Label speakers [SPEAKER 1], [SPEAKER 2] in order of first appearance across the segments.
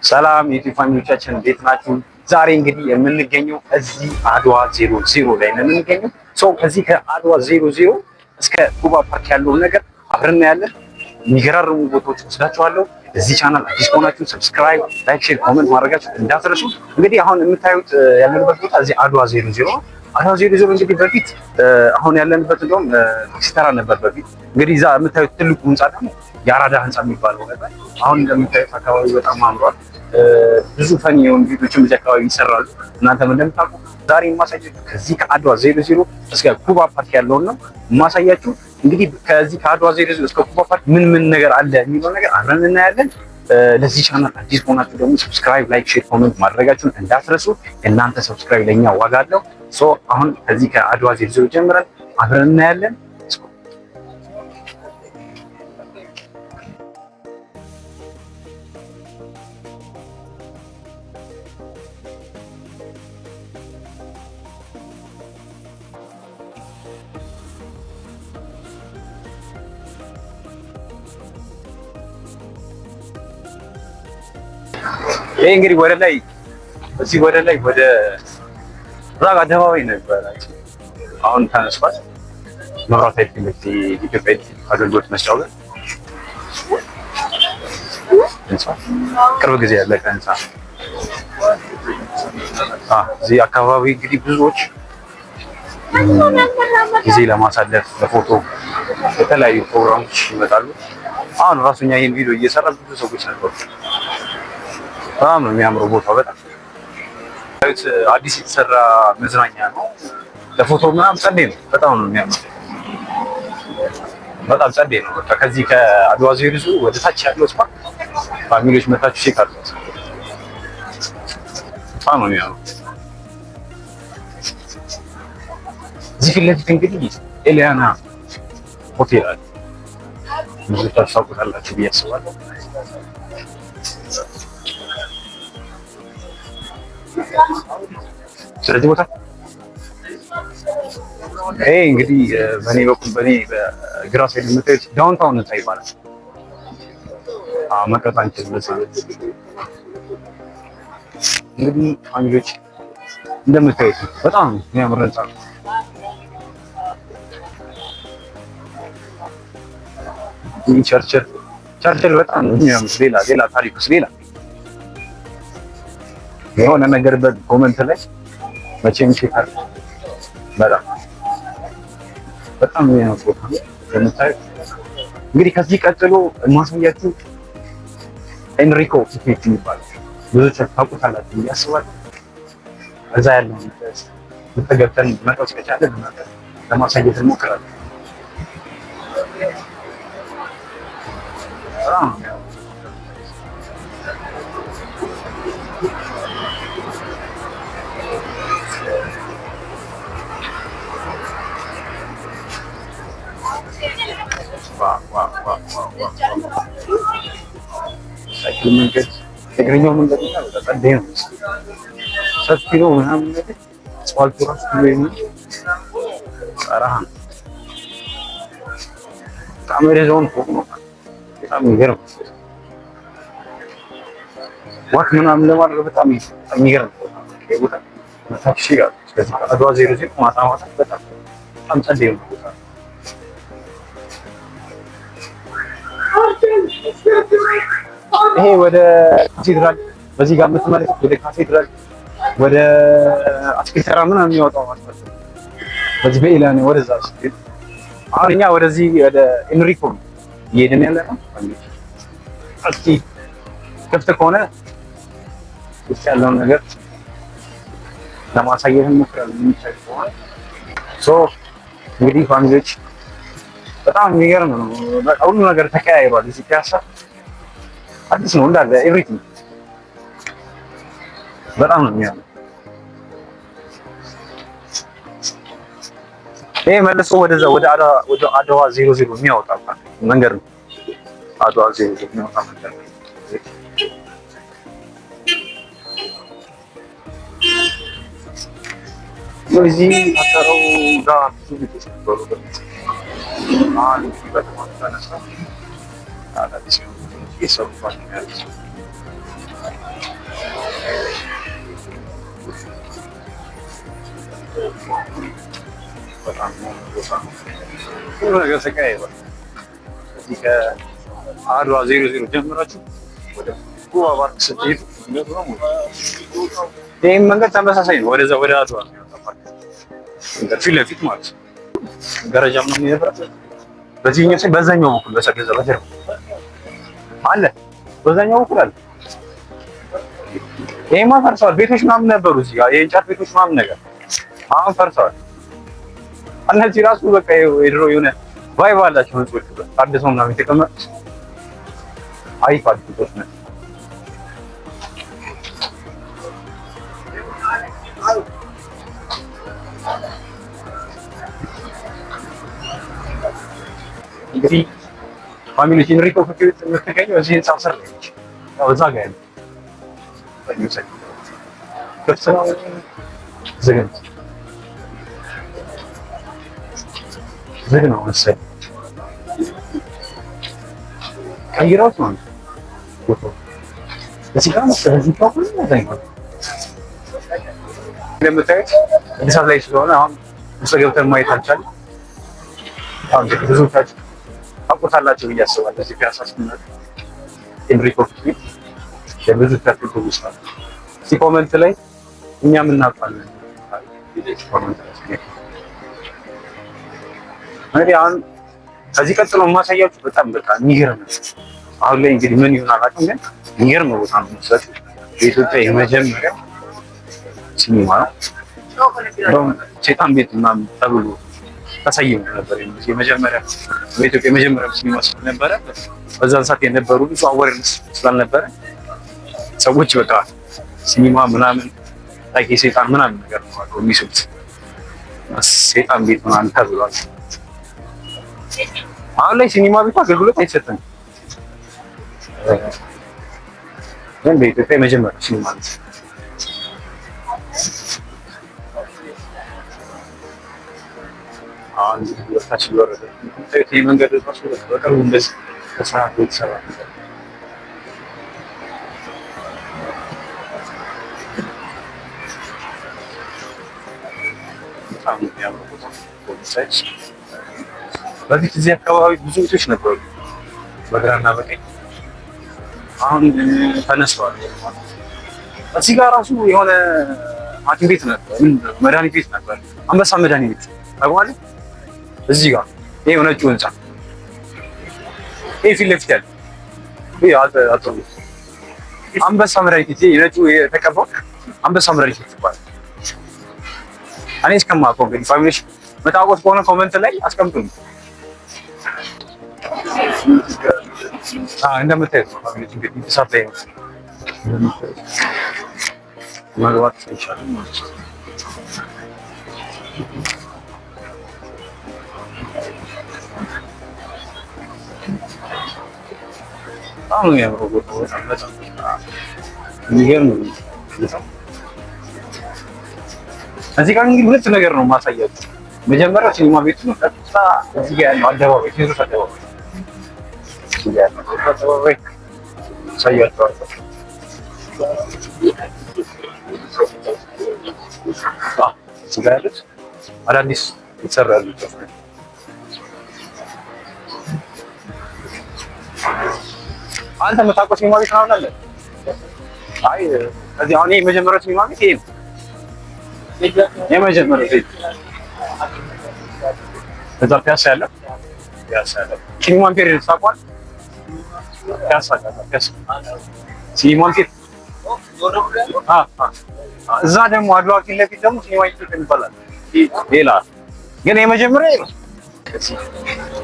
[SPEAKER 1] ሰላም ዩቲዩብ ፋሚሊዎቻችን እንዴት ናችሁ? ዛሬ እንግዲህ የምንገኘው እዚህ አድዋ 00 ላይ ነው የምንገኘው። ከዚህ ከአድዋ 00 እስከ ኩባ ፓርክ ያለውን ነገር አብረን ያለን የሚገራርሙ ቦታዎች ወስዳችኋለሁ። እዚህ ቻናል አዲስ ከሆናችሁ ሰብስክራይብ፣ ላይክ፣ ሼር፣ ኮሜንት ማድረጋችሁ እንዳትረሱ። እንግዲህ አሁን የምታዩት ያለንበት ቦታ እዚህ አድዋ 00 ነው። አድዋ 00 እንግዲህ በፊት አሁን ያለንበት እንደውም ታክሲ ተራ ነበር በፊት። እንግዲህ እዛ የምታዩት ትልቁ ህንጻ ደግሞ የአራዳ ህንጻ የሚባለው ነበር። አሁን እንደምታዩት አካባቢ በጣም አምሯል። ብዙ ፈኒ የሆኑ ቪዲዮዎችም እዚህ አካባቢ ይሰራሉ። እናንተም እንደምታውቁ ዛሬ የማሳያችሁ ከዚህ ከአድዋ 00 እስከ ኩባ ፓርክ ያለውን ነው የማሳያችሁ። እንግዲህ ከዚህ ከአድዋ 00 እስከ ኩባ ፓርክ ምን ምን ነገር አለ የሚለው ነገር አብረን እናያለን። ለዚህ ቻናል አዲስ ሆናችሁ ደግሞ ሰብስክራይብ፣ ላይክ፣ ሼር፣ ኮሜንት ማድረጋችሁን እንዳትረሱ። እናንተ ሰብስክራይብ ለኛ ዋጋ አለው። አሁን ከዚህ ከአድዋ 00 ጀምረን አብረን እናያለን። ይሄ እንግዲህ ወደ ላይ እዚህ ወደ ላይ ወደ ራጋ አደባባይ ነበር። አሁን ተነስቷል። መብራት ኃይል ኢትዮጵያ አገልግሎት መስጫው ጋር ቅርብ ጊዜ ያለቀ ህንጻ። እዚህ አካባቢ እንግዲህ ብዙዎች ጊዜ ለማሳለፍ ለፎቶ የተለያዩ ፕሮግራሞች ይመጣሉ። አሁን ራሱኛ ይሄን ቪዲዮ እየሰራ ብዙ ሰዎች ነበሩ። በጣም ነው የሚያምረው ቦታው። በጣም አዲስ የተሰራ መዝናኛ ነው። ለፎቶ ምናምን ጸዴ ነው። በጣም ነው የሚያምረው። በጣም ጸዴ ነው። በቃ ከዚህ ከአድዋ 00 ወደ ታች ያለው ስፓ ፋሚሊዎች መታችሁ ቼክ አድርጉት። በጣም ነው የሚያምረው። እዚህ ፊት ለፊት እንግዲህ ኤሊያና ሆቴል አለ። ብዙዎቻችሁ ታውቁታላችሁ ብዬ አስባለሁ። ስለዚህ ቦታ ይሄ እንግዲህ በኔ በኩል በኔ በግራ ሳይድ የምታዩት ዳውንታውን ህንጻ ይባላል። መቅረት አንችልም። እንግዲህ ፋሚሊዎች እንደምታዩት በጣም የሚያምር ህንጻ ነው። ይህ ቸርችል በጣም የሚያምር ሌላ ታሪክ ውስጥ ሌላ የሆነ ነገር በኮመንት ላይ መቼም ቼክ አድርጉ። በጣም የሚያምር ቦታ ነው የምታዩት። እንግዲህ ከዚህ ቀጥሎ ማሳያችሁ ኤንሪኮ ቲኬት ይባላል። ብዙዎች ታውቁታላችሁ ብዬ አስባለሁ። እዛ ያለውን ገብተን መጣች ከቻለ ለማሳየት እንሞክራለን። ሳይክል መንገድ እግረኛው መንገድ ጸዴ ነው። ሰፊ ነው ምናምን ነገር አስፋልቱ ራሱ ጸራህ ነው። በጣም ወደዛውን ፎቅ ነው። በጣም የሚገርም ዋክ ምናምን ለማድረግ በጣም የሚገርም ቦታ ታክሲ ጋር ስለዚህ አድዋ 00 ማታ በጣም ጸዴ ነው ቦታ። ይሄ ወደ ካቴድራል በዚህ ጋር የምትመለከቱት ወደ ካቴድራል ወደ አትክልት ተራ ምናምን የሚወጣው ማለት ነው። በዚህ በኢላኔ ወደዛ ሲል አሁን እኛ ወደዚህ ወደ ኤንሪኮ እየሄድን ያለ ነው። እስኪ ክፍት ከሆነ ውስጥ ያለውን ነገር ለማሳየት እንሞክራለን። የሚቻል ከሆነ እንግዲህ ፋሚሊዎች በጣም የሚገርም ነው። ሁሉ ነገር ተቀያይሯል። እዚህ ፒያሳ አዲስ ነው እንዳለ ኤቭሪቲንግ በጣም ነው የሚያምር። ይሄ መልሶ ወደዛ ወደ አድዋ 00 የሚያወጣ መንገድ ነው። አድዋ 00 የሚያወጣ መንገድ ነው። እዚህ አተረው ጋር ብዙ ቤቶች ነበሩ። በጣም ተነሳ አዲስ የሰሩባቸው ያሉት ሁሉ ነገር ተቀያይሯል። እዚህ ከአድዋ 00 ጀምራችሁ ወደ ጉባ ፓርክ ስትሄዱ ይህም መንገድ ተመሳሳይ ነው። ወደዛ ወደ አድዋ ፊት ለፊት ማለት ነው። ደረጃ ምናምን ይነበራል። በዚህኛው ሳይ በዛኛው በኩል በሰገዘ በጀርባ አለ፣ በዛኛው በኩል አለ። ይሄማ ፈርሰዋል። ቤቶች ምናምን ነበሩ እዚህ ጋር የእንጨት ቤቶች ምናምን ነገር አሁን ፈርሰዋል። እነዚህ ራሱ በቃ የድሮ የሆነ ቫይብ አላቸው ህንጾች ታድሰው ምናምን የተቀመጡት አሪፍ አድርጎት ነው። እንግዲህ ፋሚሊ ኢንሪኮ ኮፊ ቤት የምትገኘው እዚህ ህንጻ ስር ነች። ያው እዛ ጋር ያለው ክፍት ነው። ዝግ ነው መሰለኝ። ቀይረውት ነው ፎቶ እዚህ ጋር መሰለኝ። እንደምታዩት አዲስ አበባ ላይ ስለሆነ አሁን ውስጥ ገብተን ማየት አልቻለም። አሁን ብዙዎቻችሁ ታውቁታላችሁ ብዬ አስባለሁ። እዚህ ፒያሳ ስንመጣ ኢንሪኮ ኮፊ ቤት የብዙ ታሪክ ይመስላል። እዚህ ኮሜንት ላይ እኛም እናውቃለን። ኮሜንት ላይ እንግዲህ አሁን ከዚህ ቀጥሎ የማሳያችሁ በጣም በቃ የሚገርም ነው። አሁን ላይ እንግዲህ ምን ይሆን አላውቅም፣ ግን የሚገርም ቦታ ነው የምትሰጡት። በኢትዮጵያ የመጀመሪያ ሲኒማ ነው። እንደውም ሴጣን ቤት ምናምን ተብሎ ተሰይሞ ነበር። የመጀመሪያ በኢትዮጵያ የመጀመሪያ ሲኒማ ስለነበረ በዛን ሰዓት የነበሩ ብዙ አዌርነስ ስላልነበረ ሰዎች በቃ ሲኒማ ምናምን ላይ ሴጣን ምናምን ነገር ነው የሚስቡት። ሴጣን ቤት ምናምን ተብሏል። አሁን ላይ ሲኒማ ቤቱ አገልግሎት አይሰጥም፣ ግን በኢትዮጵያ የመጀመሪያ ሲኒማ ቤት አሁን ወታች ይወረደ ይሄ መንገድ ራሱ በቅርቡ እንደዚህ ተሰራቶ የተሰራ በጣም የሚያምር ቦታ ቦታች። በፊት እዚህ አካባቢ ብዙ ቤቶች ነበሩ በግራና በቀኝ፣ አሁን ተነስተዋል። እዚህ ጋር ራሱ የሆነ ሐኪም ቤት ነበር፣ መድኃኒት ቤት ነበር፣ አንበሳ መድኃኒት ቤት ታውቃለህ? እዚህ ጋር ይሄ ነጩ ህንጻ ይሄ ፊት ለፊት ያለ ይሄ አቶ አንበሳ መድኃኒት ቤት ነጩ የተቀባው አንበሳ መድኃኒት ቤት ይባላል። እኔ እስከማውቀው እንግዲህ ፋሚሊሽ መታወቁት ከሆነ ኮሜንት ላይ አስቀምጡልኝ። እንደምታዩት ነው ፋሚሊሽ እንግዲህ ተሳትፎ ላይ ነው መግባት ይቻላል ማለት ነው። አሁን የሚያምረው ቦታ በጣም የሚገርም ነው። እዚህ ጋር እንግዲህ ሁለት ነገር ነው ማሳያችሁ። መጀመሪያው ሲኒማ ቤቱ ነው። ቀጥታ እዚህ ጋር ያለው አደባባይ ቴዎድሮስ አደባባይ እዚህ ጋር ያለው አደባባይ ሳያችኋለሁ። እዚህ ጋር ያሉት አዳዲስ የተሰራ ያሉት አንተ የምታውቀው ሲኒማ ቤት ነው አለ? አይ እዚህ አሁን የመጀመሪያው ሲኒማ ቤት ይሄ ነው። የመጀመሪያው ቤት እዛ ፒያሳ ያለው ሲኒማ ኢምፔሪያል ታውቀዋለህ? ፒያሳ ሲኒማ ኢምፔሪያል እዛ ደግሞ አድዋ ፊት ለፊት ደግሞ ሲኒማ ኢትዮጵያ ይባላል። ሌላ ግን የመጀመሪያው ነው።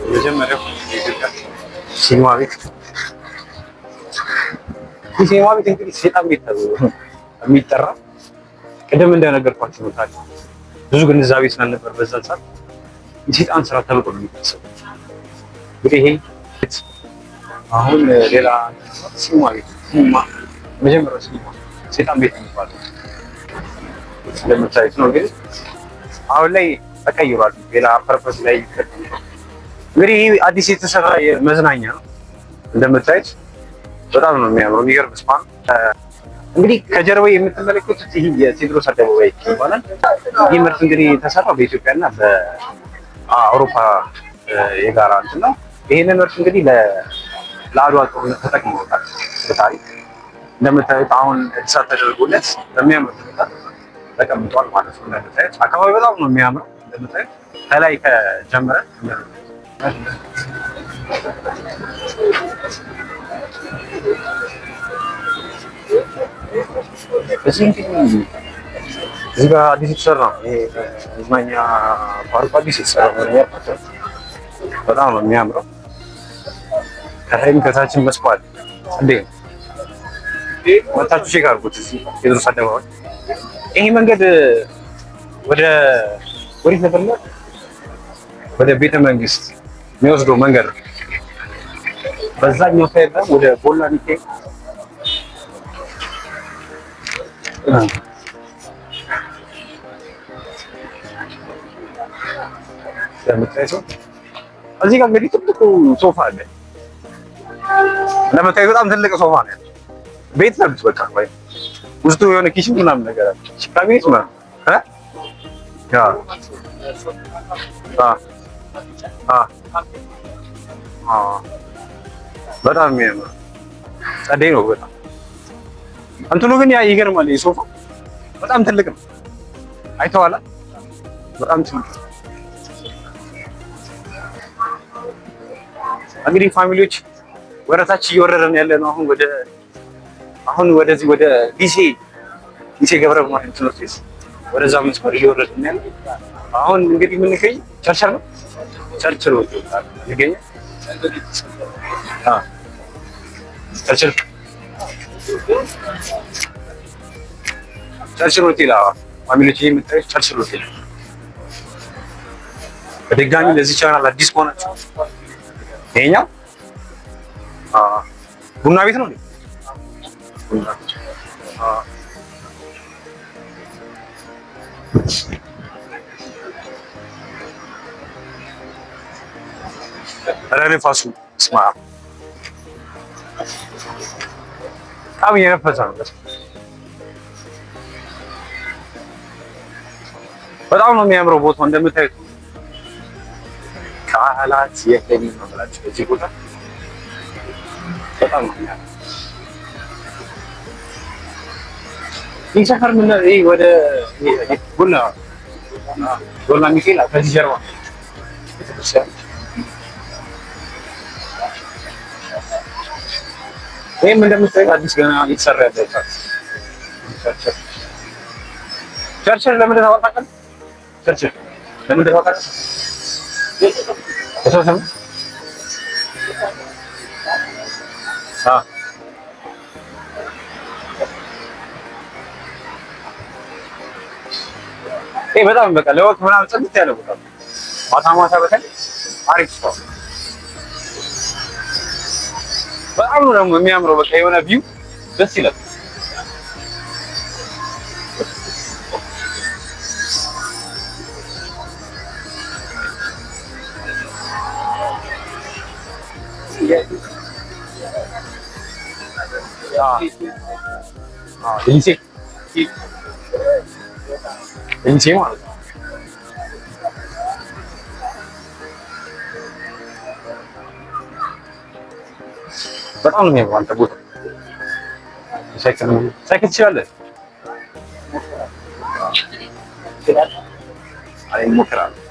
[SPEAKER 1] የመጀመሪያው የኢትዮጵያ ሲኒማ ቤት ሲኒማ ቤት እንግዲህ ሴጣን ቤት ተብሎ የሚጠራ ቅድም እንደነገርኳችሁ ነው። ታዲያ ብዙ ግንዛቤ ስላልነበር በዛ ሰዓት የሴጣን ስራ ተብሎ ነው የሚታሰበው። እንግዲህ ይሄ አሁን ሌላ ሲኒማ ቤት መጀመሪያው ሲኒማ ሴጣን ቤት የሚባለው ስለምታዩት ነው። እንግዲህ አሁን ላይ ተቀይሯል። ሌላ ፐርፐስ ላይ እንግዲህ አዲስ የተሰራ መዝናኛ ነው እንደምታዩት። በጣም ነው የሚያምረው። የሚገርም ስፓ እንግዲህ ከጀርባው የምትመለከቱት ይህ የቴዎድሮስ አደባባይ ይባላል። ይህ ምርት እንግዲህ የተሰራው በኢትዮጵያና አውሮፓ የጋራ እንትን ነው። ይሄንን ምርት እንግዲህ ለአድዋ ጦርነት ተጠቅመውታል። በታሪክ እንደምታዩት አሁን እድሳት ተደርጎለት በሚያምር ሁኔታ ተቀምጧል ማለት ነው። እንደምታዩት አካባቢ በጣም ነው የሚያምረው። እንደምታዩት ከላይ ከጀመረ እዚህ ጋር አዲስ የተሰራ ነው። ይሄ መዝናኛ ፓርኩ አዲስ የተሰራ ነው። በጣም ነው የሚያምረው። ከላይም ከታችን መስኳል እንዴ መታችሁ ቼክ አድርጉት። እዚህ የድሮስ አደባባይ ይሄ መንገድ ወዴት ነበር? ወደ ቤተ መንግስት የሚወስደው መንገድ ነው። በዛኛው ሳይድ ደግሞ ወደ ቦላ ሚካኤል ለምታዩት እዚህ ጋር እንግዲህ ትልቁ ሶፋ አለ። ለምታዩት በጣም ትልቅ ሶፋ ነው ያለው። ቤት ነው በቃ ወይ ውስጡ የሆነ ኪችን ምናምን ነገር አለ። ካቢኔት ነው በጣም የሚያምር ጸደይ ነው በጣም እንትኑ ግን ያ ይገርማል። የሶፋ በጣም ትልቅ ነው። አይተዋላ በጣም ትልቅ እንግዲህ ፋሚሊዎች ወረታች እየወረደን ያለ ነው። አሁን ወደዚህ ወደ ሊሴ ገብረ ማርያም ትምህርት ቤት ወደዛ መስመር እየወረድን ያለ። አሁን እንግዲህ የምንገኝ ቸርችል ነው። ቸርችል ይገኛል። ቸርችል ሆቴል ፋሚሊዎች የምታዩት ቸርችል ሆቴል። በድጋሚ ለዚህ ቻናል አዲስ ከሆናችሁ ይሄኛው ቡና ቤት ነው። ረነፋሱ ስማ በጣም እየነፈሰ ነው። በጣም ነው የሚያምረው ቦታው እንደምታዩት ቃላት የለኝም ነው የምላችሁ። በዚህ ቦታ በጣም ነው የሚያምረው። ይህ ሰፈር ምን ይሄ ወደ ጎላ ሚካኤል ከዚህ ጀርባ ይህም እንደምታዩት አዲስ ገና እየተሰራ ያለ ቸርችል ለምን ታወቃለህ? ቸርችል ለምን ታወቃለህ? ይሄ በጣም በቃ ለወቅ ምናምን ጽድት ያለ ቦታ ማታ በተለይ አሪፍ ነው። በጣም ነው ደግሞ የሚያምረው። በቃ የሆነ ቪው ደስ ይላል። ኢንሴ ማለት ነው። በጣም ነው የሚያምረው። አንተ ቦታ ሳይክል ትችላለህ? አይ ሞክራለሁ።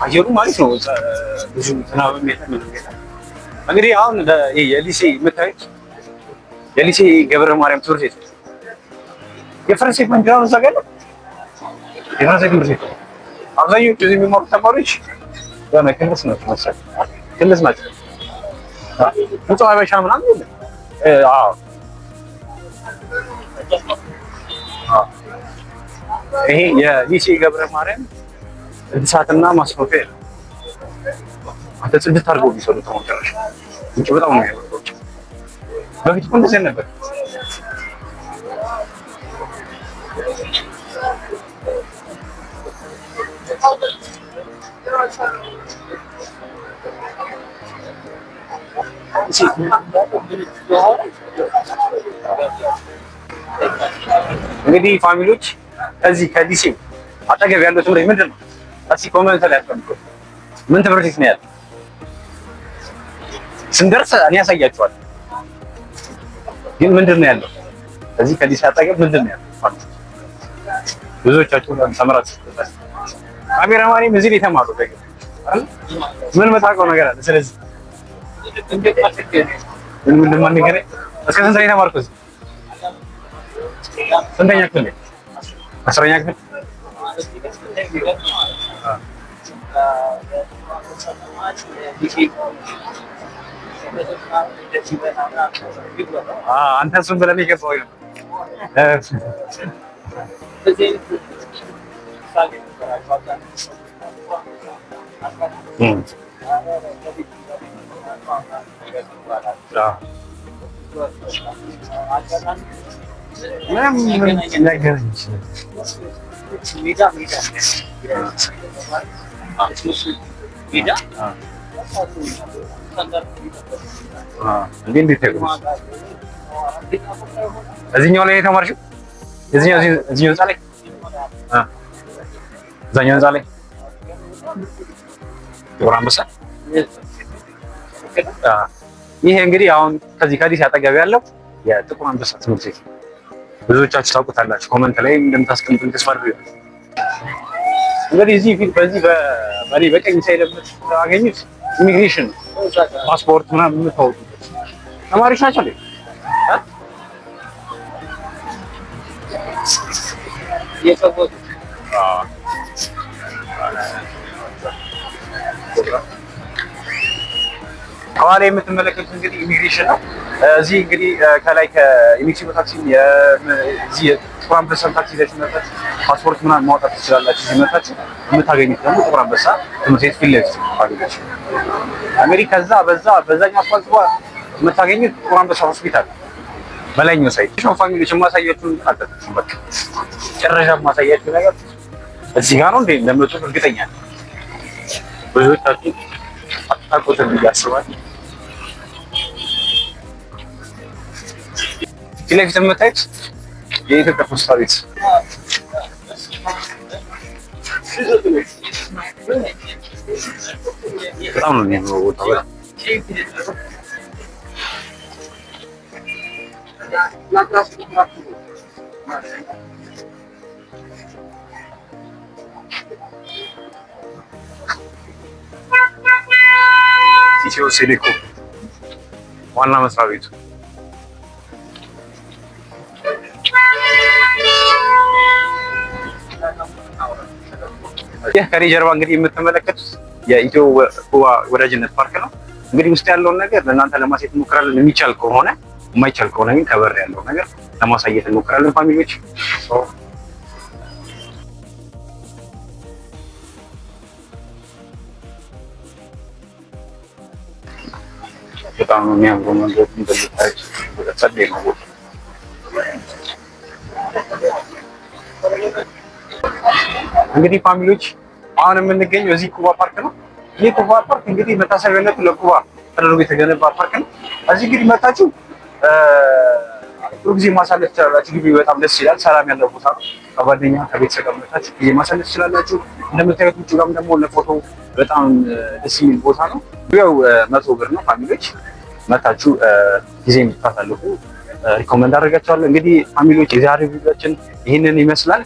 [SPEAKER 1] አየሩ ማለት ነው። ብዙ ዝናብም የለም። እንግዲህ አሁን የሊሴ የምታዩት የሊሴ ገብረ ማርያም ትምህርት ቤት የፈረንሳይ ባንዲራ እዛ ጋር ነው። የፈረንሳይ ትምህርት ቤት አብዛኞቹ እዚህ የሚማሩ ተማሪዎች ገና ክልስ ናቸው መሰለኝ። ክልስ ናቸው። ንጹህ ሀበሻ ምናምን የለም። ይሄ የሊሴ ገብረ ማርያም እድሳትና ማስፋፊያ ነው። አንተ ጽድት አድርገው ቢሰሩት ነው ጨራሽ እንጂ በጣም ነው ያለው። በፊት እኮ እንደዚህ ነበር። እንግዲህ ፋሚሊዎች እዚህ ከዲሲ አጠገብ ያለው ትምህርት ምንድን ነው? እስኪ ኮሜንት ላይ አስቀምጡ። ምን ትምህርት ቤት ነው ያለው? ስንደርስ እኔ ያሳያችኋለሁ። ግን ምንድን ነው ያለው? እዚህ ከዲሲ አጠገብ ምንድን ነው ያለው? ብዙዎቻችሁ ተምራችሁ ካሜራማኔም እዚህ ላይ ተማሩ አይደል? ምን መታውቀው ነገር አለ። ስለዚህ ምን እንደማንገናኝ እስከ ስንት ላይ ተማርኩት? ስንተኛ ክፍል? 10ኛ ክፍል። አንተ እሱን ብለህ ነው የገባኸው? እዚህኛው ላይ የተማርሽው? እዚህኛው ህንፃ ላይ እዛኛው ህንፃ ላይ ጥቁር አንበሳ። ይሄ እንግዲህ አሁን ከዚህ ከአዲስ አጠገብ ያለው የጥቁር አንበሳ ትምህርት ቤት ብዙዎቻችሁ ታውቁታላችሁ። ኮመንት ላይ እንደምታስቀምጡልኝ ተስፋ አድርጋለሁ። እንግዲህ እዚህ ፊት በዚህ በኔ በቀኝ ሳይድ አገኙት ኢሚግሬሽን ፓስፖርት ምናምን የምታወጡበት ተማሪዎች ናቸው እንዴ? የሰቦት ከኋላ የምትመለከቱት እንግዲህ ኢሚግሬሽን ነው። እዚህ እንግዲህ ከላይ ከኢሚግሬሽን ታክሲ እዚህ ጥቁር አንበሳ ታክሲ ይዘሽ መጣች ፓስፖርት ምናምን ማውጣት ትችላላችሁ። እዚህ መጣችሁ የምታገኙት ደግሞ ጥቁር አንበሳ ትምህርት ቤት ፊት ለፊት ታገኛለች። እንግዲህ ከዛ በዛኛው አስፋልት ጋር የምታገኙት ጥቁር አንበሳ ሆስፒታል በላይኛው ሳይድ ነው። ፋሚሊዎች የማሳያችሁን አልተጠቅም። በቃ ጨረሻ የማሳያችሁ ነገር እዚህ ጋር ነው። እንደምትሉ እርግጠኛ ነኝ ብዙዎቻችሁ አታውቁትም ብዬ አስባለሁ። ፊት ለፊት የምታዩት የኢትዮጵያ ፖስታ ቤት በጣም ነው የሚያምረው ቦታው። ኢትዮ ቴሌኮም ዋና መስሪያ ቤቱ ይህ ከኔ ጀርባ እንግዲህ የምትመለከቱት የኢትዮ ኩባ ወዳጅነት ፓርክ ነው። እንግዲህ ውስጥ ያለውን ነገር ለእናንተ ለማሳየት እንሞክራለን። የሚቻል ከሆነ የማይቻል ከሆነ ግን ከበር ያለው ነገር ለማሳየት እንሞክራለን ፋሚሊዎች። በጣም ነው የሚያምረው መንገዱ እንደምታዩት ጸዴ ነው። እንግዲህ ፋሚሊዎች አሁን የምንገኘው እዚህ ኩባ ፓርክ ነው። ይህ ኩባ ፓርክ እንግዲህ መታሰቢያነቱ ለኩባ ተደርጎ የተገነባ ፓርክ ነው። እዚህ እንግዲህ መታችሁ ጥሩ ጊዜ ማሳለፍ ትችላላችሁ። ግቢው በጣም ደስ ይላል። ሰላም ያለው ቦታ ነው። ከጓደኛ ከቤተሰብ ጋር መታችሁ ጊዜ ማሳለፍ ትችላላችሁ። እንደምታዩት ውጭ ጋርም ደግሞ ለፎቶ በጣም ደስ የሚል ቦታ ነው። ያው 100 ብር ነው። ፋሚሊዎች መታችሁ ጊዜ የምታሳልፉ ሪኮመንድ አደርጋችኋለሁ። እንግዲህ ፋሚሊዎች የዛሬው ቪዲዮአችን ይህንን ይመስላል።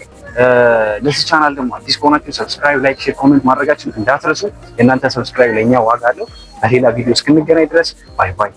[SPEAKER 1] ለዚህ ቻናል ደግሞ አዲስ ከሆናችሁ ሰብስክራይብ፣ ላይክ፣ ሼር፣ ኮሜንት ማድረጋችሁን እንዳትረሱ። የእናንተ ሰብስክራይብ ለእኛ ዋጋ አለው። በሌላ ቪዲዮ እስክንገናኝ ድረስ ባይ ባይ።